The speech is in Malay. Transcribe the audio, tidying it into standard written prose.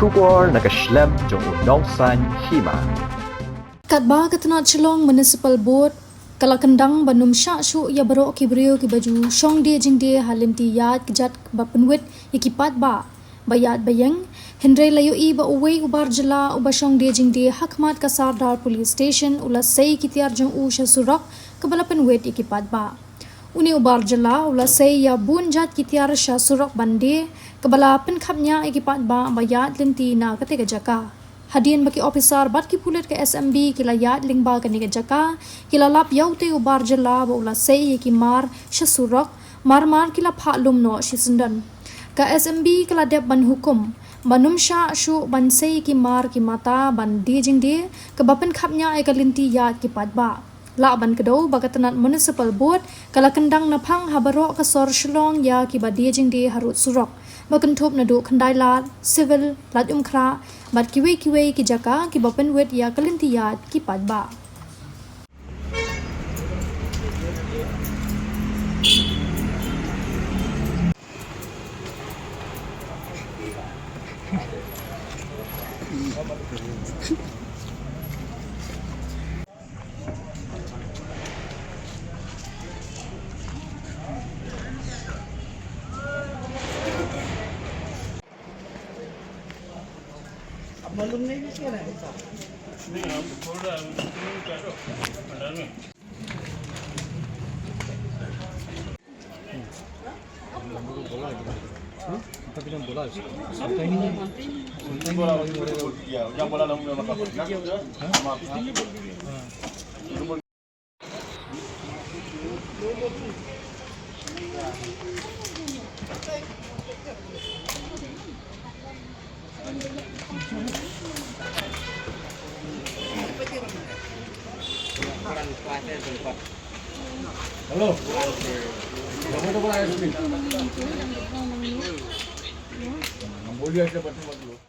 Shubor nakaslem jong unongsan Hima. Katba katna Chelong Municipal Board kalakandang banum sya syu ya baro ki brio ki baju shong de jing de halinti yat kijat ba penwit ikipat ba bayat bayang Hindre layu I ba uwe ubar Jylla uba shong de jing de hakmat kasar dar police station ula sei kitiar jong u sya Surok kabala penwit ikipat ba uni ubar Jylla ula sei ya bun jat kitiar sya Surok bande kabala penkhapnya ikipat ba bayat linti na katega jaka Hadian baki officer bat ki pulet ke SMB kila yat lingba kani ke jaka kila lap yaute ubar Jylla ba ula sei ki mar sya Surok mar kila pha lumno shisundan ka SMB kila dep ban hukum banum sya syu ban sei ki mar ki mata ban di jing de ke bapen khapnya ai kalinti yat ki patba la ban kedo bagatanat municipal board kala kendang napang habaro ka sor shlong ya ki ba di jing de harut Surok bakentup na du khandai lat civil lat umkhra bat kiwe ki jaka ki bapen wet ya kalinti yat ki patba मालूम नहीं किसके है नहीं हम थोड़ा करो अंदर में बोला yang bola lamu memang kapal hello tomato पर आइसक्रीम बोलिए ऐसे बटन मत लो